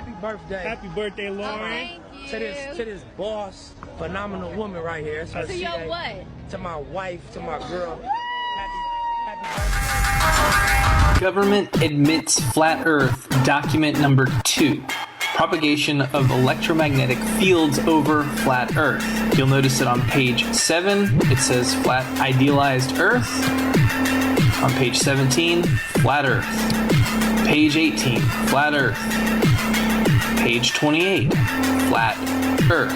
Happy birthday. Happy birthday, Lauren. Oh, thank you. To this boss, phenomenal woman right here. So to your what? To my wife, to my girl. Happy birthday. Government admits flat Earth, document number 2. Propagation of electromagnetic fields over flat Earth. You'll notice that on page 7, it says flat idealized Earth. On page 17, flat Earth. Page 18, flat Earth. Page 28, flat Earth.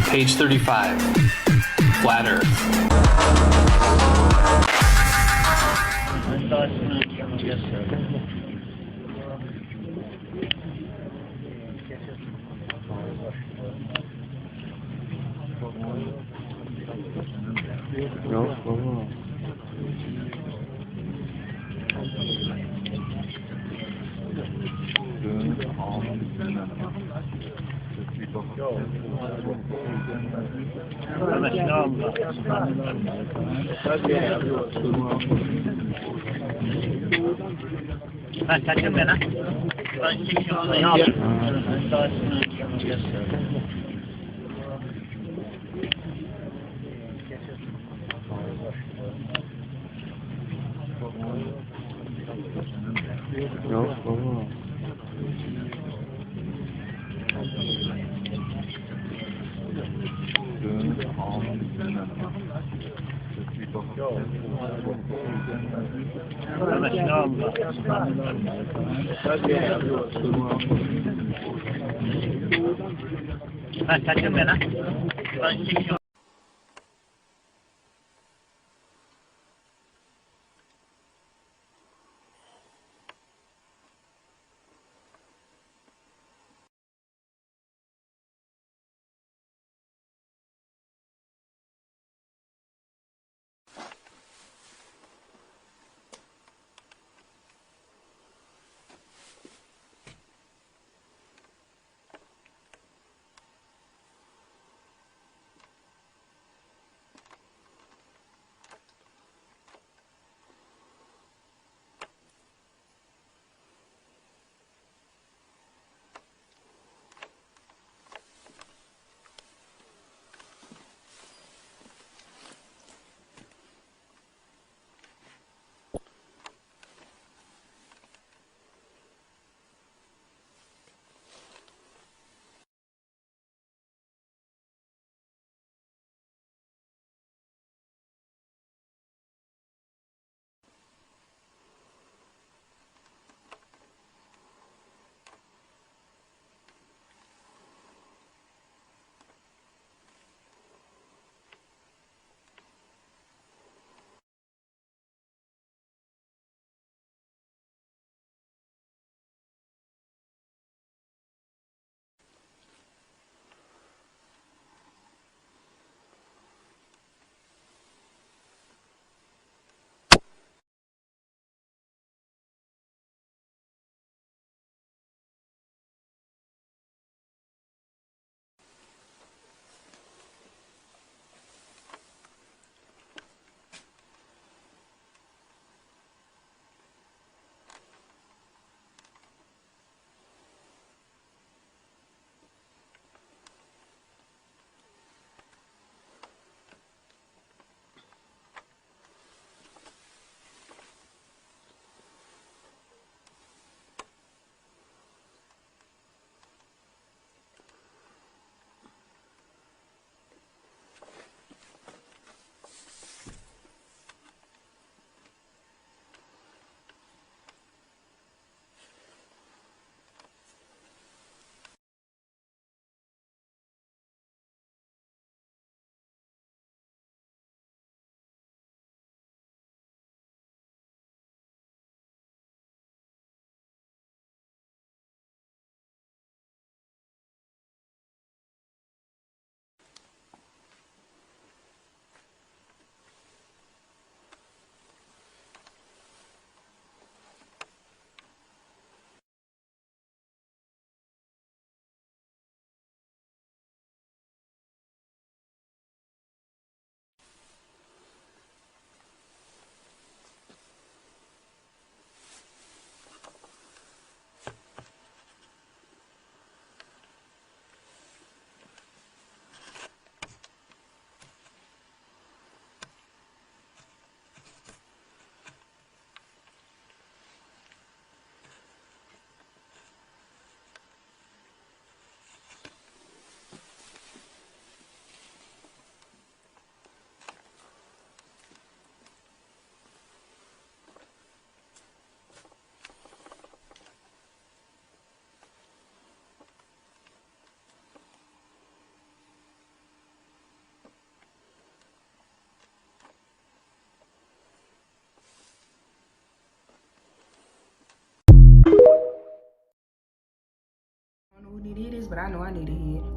Page 35, flat Earth.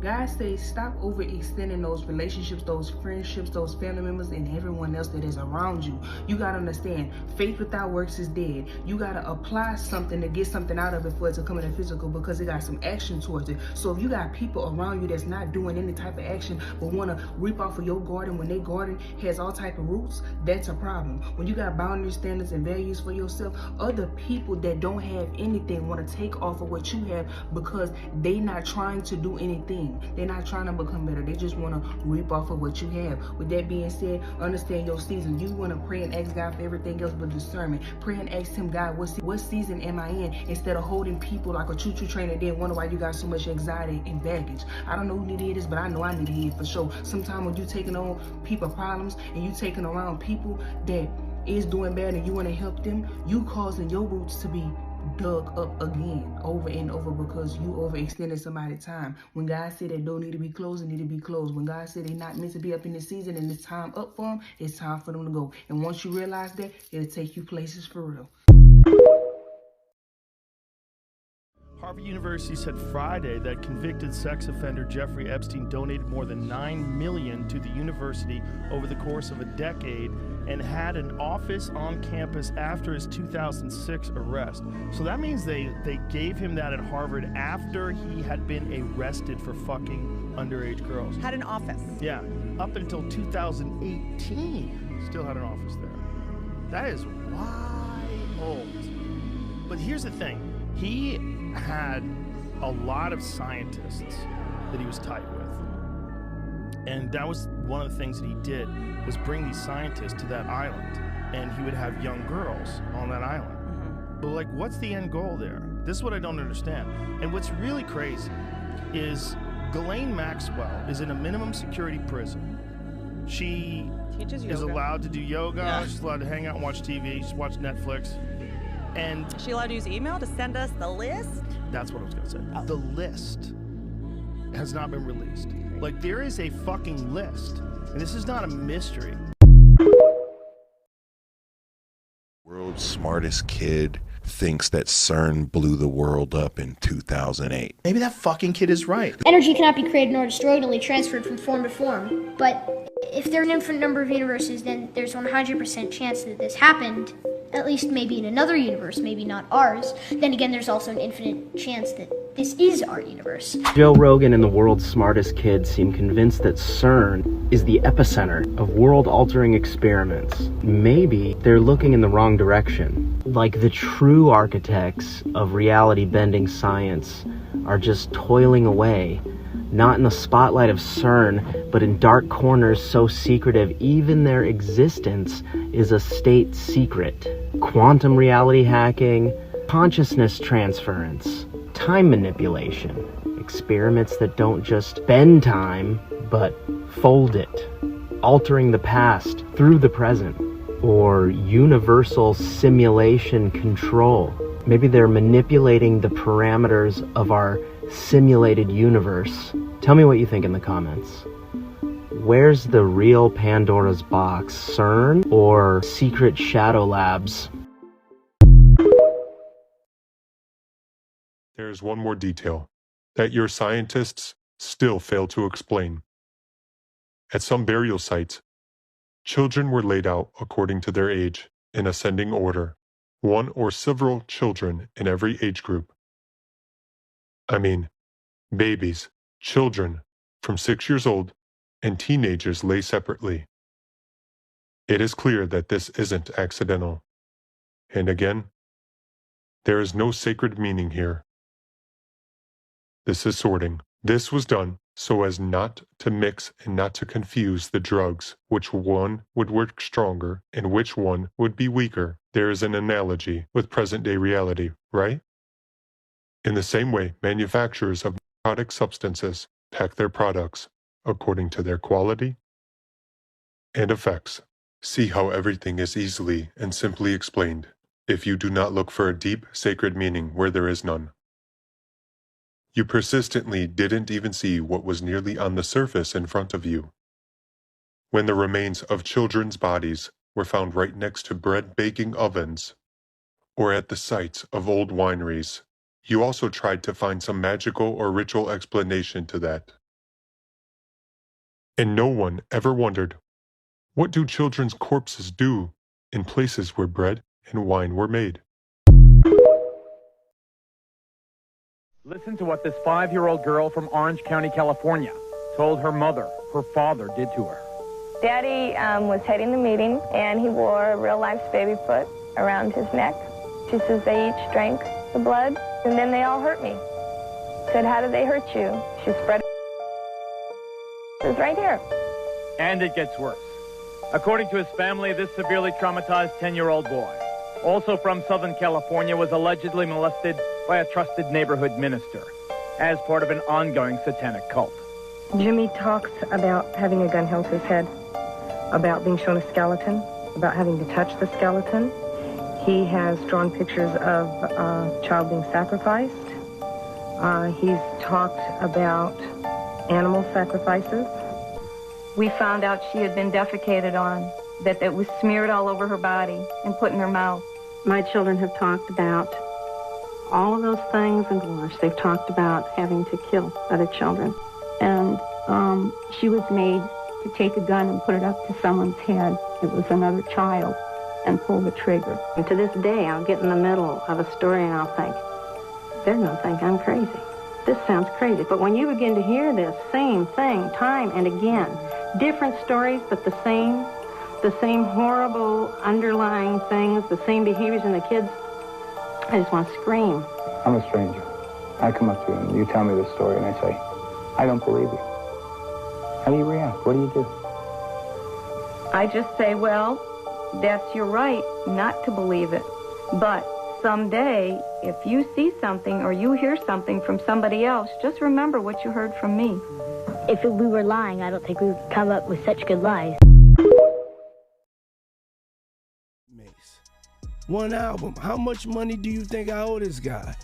God says stop overextending those relationships, those friendships, those family members, and everyone else that is around you. You gotta understand, faith without works is dead. You gotta apply something to get something out of it for it to come in the physical, because it got some action towards it. So if you got people around you that's not doing any type of action but want to reap off of your garden when their garden has all type of roots, that's a problem. When you got boundaries, standards, and values for yourself, other people that don't have anything want to take off of what you have because they not trying to do anything. They're not trying to become better. They just want to reap off of what you have. With that being said, understand your season. You want to pray and ask God for everything else but discernment. Pray and ask him, God, what season am I in? Instead of holding people like a choo-choo train and then wonder why you got so much anxiety and baggage. I don't know who need to hear this, but I know I need to hear it for sure. Sometimes when you taking on people problems and you taking around people that is doing bad and you want to help them, you causing your roots to be dug up again over and over because you overextended somebody's time. When God said that door need to be closed, it need to be closed. When God said they not meant to be up in this season and it's time up for them, it's time for them to go. And once you realize that, it'll take you places for real. Harvard University said Friday that convicted sex offender Jeffrey Epstein donated more than $9 million to the university over the course of a decade and had an office on campus after his 2006 arrest. So that means they gave him that at Harvard after he had been arrested for fucking underage girls. Had an office. Yeah, up until 2018, still had an office there. That is wild. But here's the thing. He had a lot of scientists that he was tight with. And that was one of the things that he did, was bring these scientists to that island. And he would have young girls on that island. But like, what's the end goal there? This is what I don't understand. And what's really crazy is Ghislaine Maxwell is in a minimum security prison. She Teaches is yoga. allowed to do yoga. Yeah. She's allowed to hang out and watch TV. She's watch Netflix. And Is she allowed to use email to send us the list? that's what I was going to say. Oh. The list has not been released. Like, there is a fucking list. And this is not a mystery. World's smartest kid thinks that CERN blew the world up in 2008. Maybe that fucking kid is right. Energy cannot be created nor destroyed, only transferred from form to form. But if there are an infinite number of universes, then there's 100% chance that this happened, at least maybe in another universe, maybe not ours. Then again, there's also an infinite chance that this is our universe. Joe Rogan and the world's smartest kids seem convinced that CERN is the epicenter of world-altering experiments. Maybe they're looking in the wrong direction. Like the true architects of reality-bending science are just toiling away, not in the spotlight of CERN, but in dark corners so secretive even their existence is a state secret. Quantum reality hacking, consciousness transference, time manipulation, experiments that don't just bend time, but fold it, altering the past through the present, or universal simulation control. Maybe they're manipulating the parameters of our simulated universe. Tell me what you think in the comments. Where's the real Pandora's box, CERN or secret shadow labs? There's one more detail that your scientists still fail to explain. At some burial sites, children were laid out according to their age in ascending order, one or several children in every age group. I mean, babies, children from 6 years old, and teenagers lay separately. It is clear that this isn't accidental. And again, there is no sacred meaning here. This is sorting. This was done so as not to mix and not to confuse the drugs, which one would work stronger and which one would be weaker. There is an analogy with present-day reality, right? In the same way, manufacturers of narcotic substances pack their products according to their quality and effects. See how everything is easily and simply explained if you do not look for a deep, sacred meaning where there is none. You persistently didn't even see what was nearly on the surface in front of you. When the remains of children's bodies were found right next to bread baking ovens, or at the sites of old wineries, you also tried to find some magical or ritual explanation to that. And no one ever wondered, what do children's corpses do in places where bread and wine were made? Listen to what this 5-year-old girl from Orange County, California, told her mother her father did to her. Daddy was heading the meeting, and he wore a real-life baby foot around his neck. She says they each drank the blood, and then they all hurt me. Said, how did they hurt you? She spread it was right here. And it gets worse. According to his family, this severely traumatized 10-year-old boy, also from Southern California, was allegedly molested by a trusted neighborhood minister as part of an ongoing satanic cult. Jimmy talks about having a gun held to his head, about being shown a skeleton, about having to touch the skeleton. He has drawn pictures of a child being sacrificed. He's talked about animal sacrifices. We found out she had been defecated on, that it was smeared all over her body and put in her mouth. My children have talked about all of those things and worse. They've talked about having to kill other children. And she was made to take a gun and put it up to someone's head. It was another child, and pull the trigger. And to this day, I'll get in the middle of a story and I'll think, they're going to think I'm crazy. This sounds crazy. But when you begin to hear this same thing time and again, different stories, but the same horrible underlying things, the same behaviors in the kids, I just want to scream. I'm a stranger. I come up to you and you tell me this story and I say, I don't believe you. How do you react? What do you do? I just say, well, that's your right not to believe it. But someday, if you see something or you hear something from somebody else, just remember what you heard from me. If we were lying, I don't think we would come up with such good lies. Mace. One album. How much money do you think I owe this guy?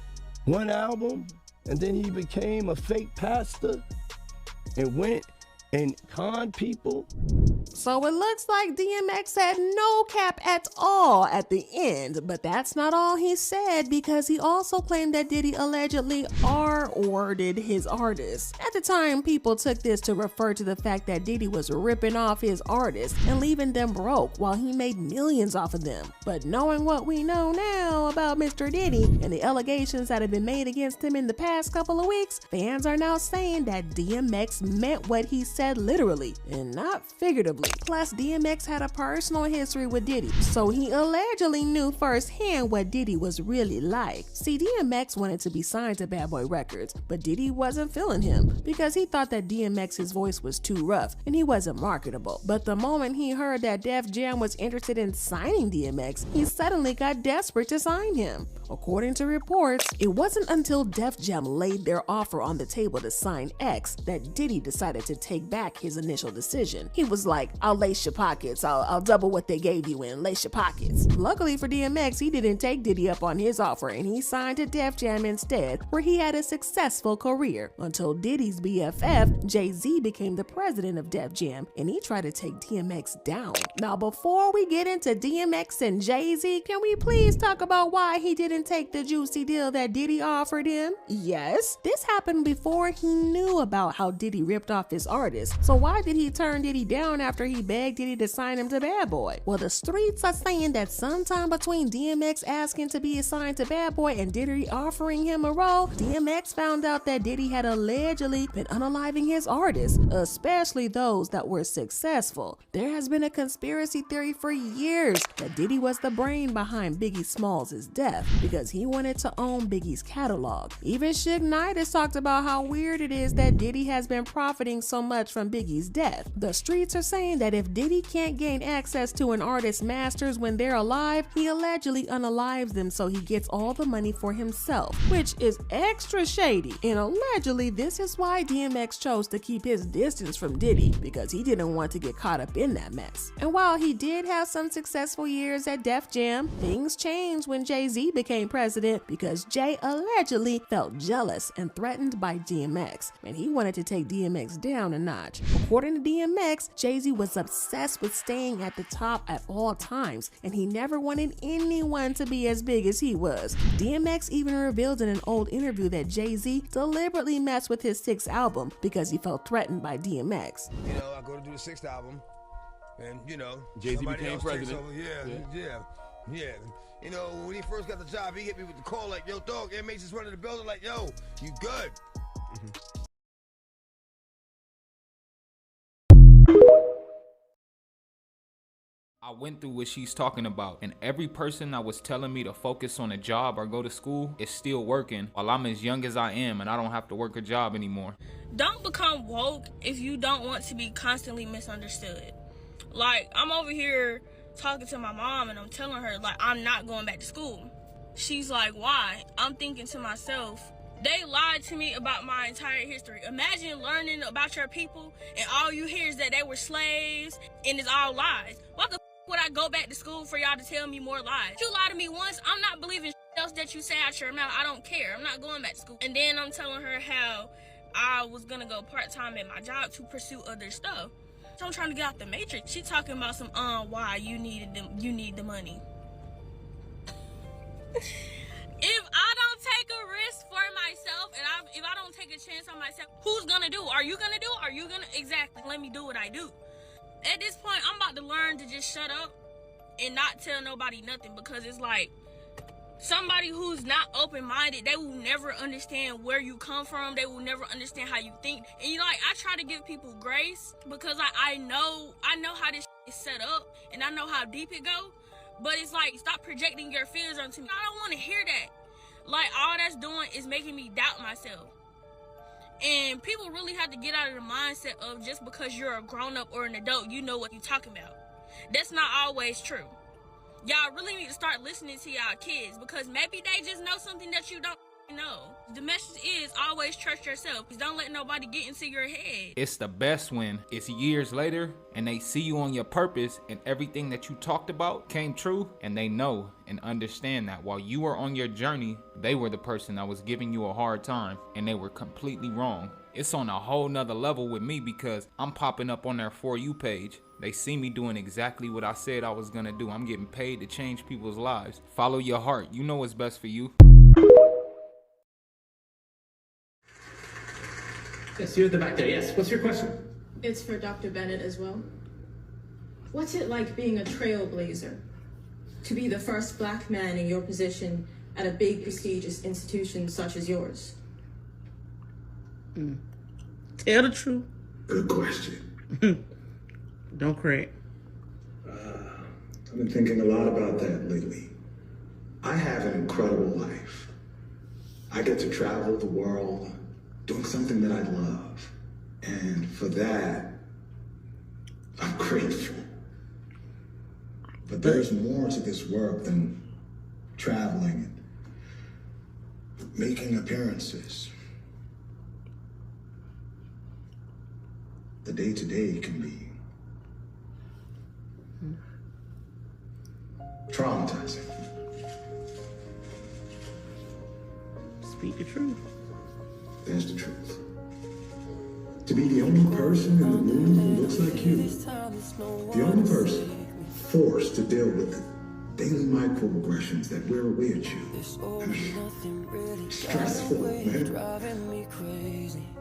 One album, and then he became a fake pastor and went and conned people. So it looks like DMX had no cap at all at the end, but that's not all he said, because he also claimed that Diddy allegedly R-worded his artists. At the time, people took this to refer to the fact that Diddy was ripping off his artists and leaving them broke while he made millions off of them. But knowing what we know now about Mr. Diddy and the allegations that have been made against him in the past couple of weeks, fans are now saying that DMX meant what he said literally and not figuratively. Plus, DMX had a personal history with Diddy, so he allegedly knew firsthand what Diddy was really like. See, DMX wanted to be signed to Bad Boy Records, but Diddy wasn't feeling him because he thought that DMX's voice was too rough and he wasn't marketable. But the moment he heard that Def Jam was interested in signing DMX, he suddenly got desperate to sign him. According to reports, it wasn't until Def Jam laid their offer on the table to sign X that Diddy decided to take back his initial decision. He was like, I'll lace your pockets, I'll double what they gave you and lace your pockets. Luckily for DMX, he didn't take Diddy up on his offer and he signed to Def Jam instead, where he had a successful career until Diddy's BFF, Jay-Z, became the president of Def Jam and he tried to take DMX down. Now, before we get into DMX and Jay-Z, can we please talk about why he didn't take the juicy deal that Diddy offered him? Yes, this happened before he knew about how Diddy ripped off his artists. So why did he turn Diddy down after he begged Diddy to sign him to Bad Boy? Well, the streets are saying that sometime between DMX asking to be assigned to Bad Boy and Diddy offering him a role, DMX found out that Diddy had allegedly been unaliving his artists, especially those that were successful. There has been a conspiracy theory for years that Diddy was the brain behind Biggie Smalls' death because he wanted to own Biggie's catalog. Even Suge Knight has talked about how weird it is that Diddy has been profiting so much from Biggie's death. The streets are saying that if Diddy can't gain access to an artist's masters when they're alive, he allegedly unalives them so he gets all the money for himself, which is extra shady. And allegedly, this is why DMX chose to keep his distance from Diddy, because he didn't want to get caught up in that mess. And while he did have some successful years at Def Jam, things changed when Jay-Z became president because Jay allegedly felt jealous and threatened by DMX, and he wanted to take DMX down a notch. notch. According to DMX, Jay-Z was obsessed with staying at the top at all times, and he never wanted anyone to be as big as he was. DMX even revealed in an old interview that Jay-Z deliberately messed with his 6th album because he felt threatened by DMX. You know, I go to do the 6th album, and you know, Jay-Z became president. Yeah. You know, when he first got the job, he hit me with the call like, yo, dog, inmates is running the building like, yo, you good? I went through what she's talking about, and every person that was telling me to focus on a job or go to school is still working while I'm as young as I am and I don't have to work a job anymore. Don't become woke if you don't want to be constantly misunderstood. Like, I'm over here talking to my mom and I'm telling her, like, I'm not going back to school. She's like, why? I'm thinking to myself, they lied to me about my entire history. Imagine learning about your people and all you hear is that they were slaves and it's all lies. What the would I go back to school for y'all to tell me more lies? You lie to me once, I'm not believing else that you say out your mouth. I don't care. I'm not going back to school. And then I'm telling her how I was gonna go part-time at my job to pursue other stuff. So I'm trying to get out the matrix. She talking about some why you need the money. If I don't take a risk for myself and if I don't take a chance on myself, who's gonna do? Are you gonna do? Are you gonna exactly let me do what I do? At this point, I'm about to learn to just shut up and not tell nobody nothing, because it's like somebody who's not open-minded, they will never understand where you come from. They will never understand how you think. And you know, like, I try to give people grace because I know how this is set up and I know how deep it go. But it's like, stop projecting your fears onto me. I don't want to hear that. Like, all that's doing is making me doubt myself. And people really have to get out of the mindset of just because you're a grown-up or an adult, you know what you're talking about. That's not always true. Y'all really need to start listening to y'all kids, because maybe they just know something that you don't know. The message is always trust yourself. Don't let nobody get into your head. It's the best when it's years later and they see you on your purpose and everything that you talked about came true, and they know and understand that while you were on your journey, they were the person that was giving you a hard time and they were completely wrong. It's on a whole nother level with me because I'm popping up on their For You page. They see me doing exactly what I said I was gonna do. I'm getting paid to change people's lives. Follow your heart. You know what's best for you. Yes, you're at the back there. Yes, what's your question? It's for Dr. Bennett as well. What's it like being a trailblazer? To be the first black man in your position at a big, prestigious institution such as yours? Tell the truth. Good question. Don't crack. I've been thinking a lot about that lately. I have an incredible life. I get to travel the world doing something that I love. And for that, I'm grateful. But there's more to this work than traveling and making appearances. The day-to-day can be traumatizing. Speak the truth. There's the truth. To be the only person in the room who looks like you, the only person forced to deal with the daily microaggressions that wear away at you. Stressful, man.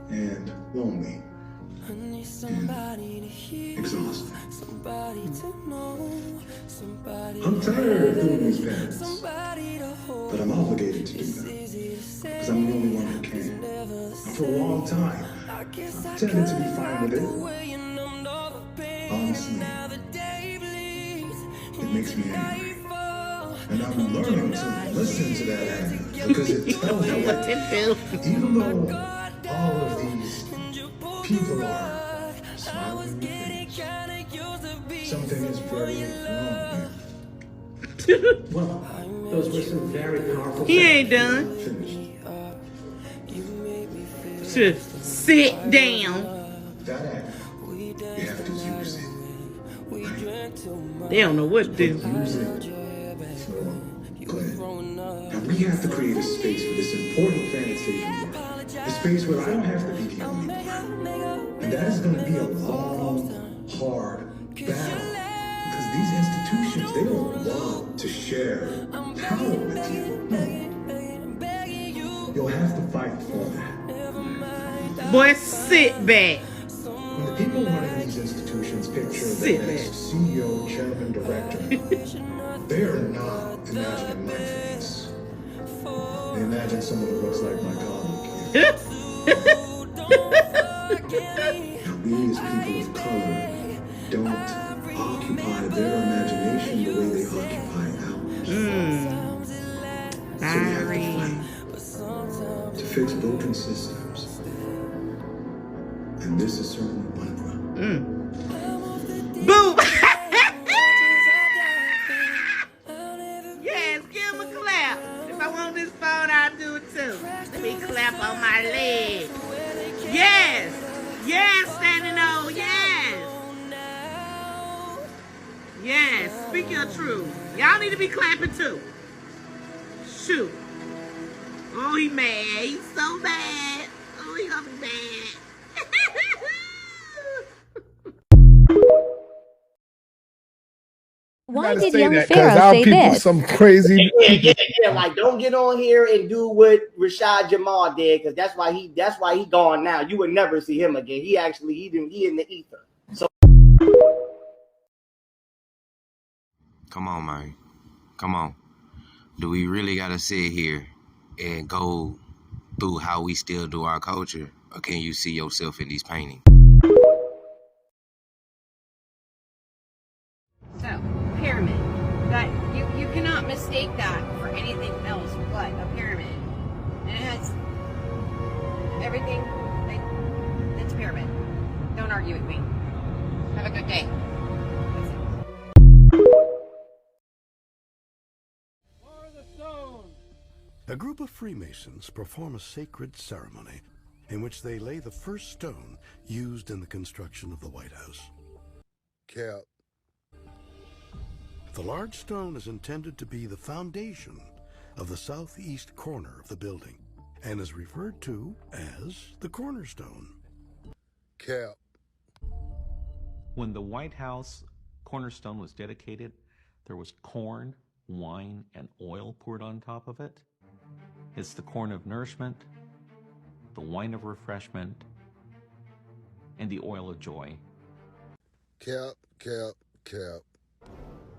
And lonely. And exhausting. I'm tired of doing these panels, but I'm obligated to do them because I'm the only one who can. And for a long time, I've tended to be fine with it. Honestly, it makes me angry. And I'm learning to listen to that anger because it tells me that even though all of these people are smiling at me, something is very wrong here. Well, those were some very powerful He ain't done. Just sit down. That anger, you have to use it. Right? They don't know what to do. Use it. So, good. And we have to create a space for this important Fantasia work A space where I don't have to be the only one. And that is going to be a long, hard battle. Because these institutions, they don't want to share power with you. No. You'll have to fight for that. Boy, sit back. When the people running these institutions picture them as CEO, chairman, director, they are not imagining mindfulness. They imagine someone who looks like my colleague. We as people of color don't occupy their imagination the way they occupy ours. So we have to fight to fix broken systems. And this is certainly one of them. Boom! Yes, give him a clap. If I want this phone, I'll do it too. Let me clap on my leg. Yes! Yes, standing on, yes! Yes, speak your truth. Y'all need to be clapping too. Shoot. Oh, he mad. He's so mad. Oh, he gonna be mad. Why did young Pharaoh say this? Some crazy. Yeah, like don't get on here and do what Rashad Jamal did, because that's why he gone now. You would never see him again. He in the ether. So come on, man. Come on. Do we really gotta sit here and go through how we still do our culture, or can you see yourself in these paintings? So, pyramid. That you cannot mistake that for anything else but a pyramid. And it has everything. It's a pyramid. Don't argue with me. Have a good day. A group of Freemasons perform a sacred ceremony in which they lay the first stone used in the construction of the White House. Cap. The large stone is intended to be the foundation of the southeast corner of the building and is referred to as the cornerstone. Cap. When the White House cornerstone was dedicated, there was corn, wine, and oil poured on top of it. It's the corn of nourishment, the wine of refreshment, and the oil of joy. Cap, cap, cap.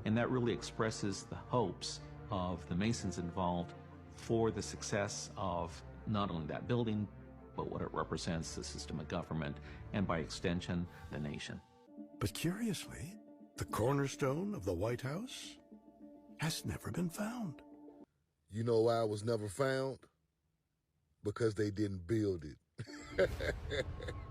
And that really expresses the hopes of the Masons involved for the success of not only that building, but what it represents, the system of government, and by extension, the nation. But curiously, the cornerstone of the White House has never been found. You know why it was never found? Because they didn't build it.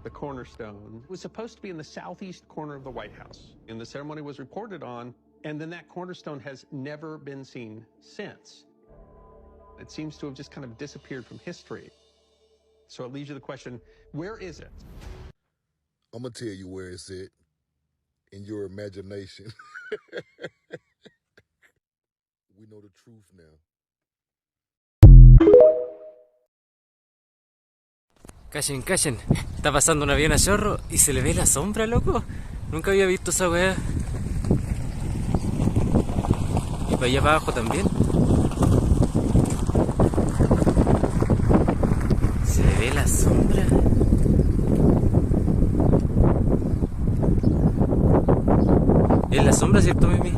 The cornerstone was supposed to be in the southeast corner of the White House, and the ceremony was reported on, and then that cornerstone has never been seen since. It seems to have just kind of disappeared from history. So it leaves you the question, where is it? I'm going to tell you where it's at. In your imagination. We know the truth now. Callen, callen. Está pasando un avión a chorro y se le ve la sombra, loco. Nunca había visto esa weá. Y para allá para abajo también. Se le ve la sombra. Es la sombra, ¿cierto, Mimi?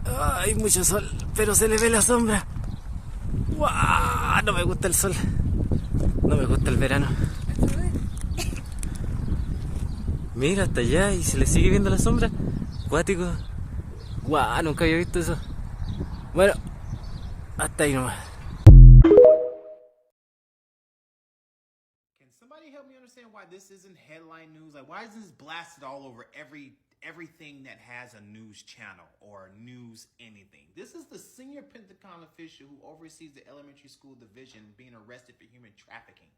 Hay mucho sol, pero se le ve la sombra. ¡Guau! No me gusta el sol. No me gusta el verano. Mira, hasta allá y se le sigue viendo la sombra. Cuático. ¡Guau! Nunca había visto eso. Bueno, hasta ahí nomás. Can somebody help me understand why this isn't headline news? Like, why isn't this blasted all over everything that has a news channel or news anything? This is the senior Pentagon official who oversees the elementary school division being arrested for human trafficking.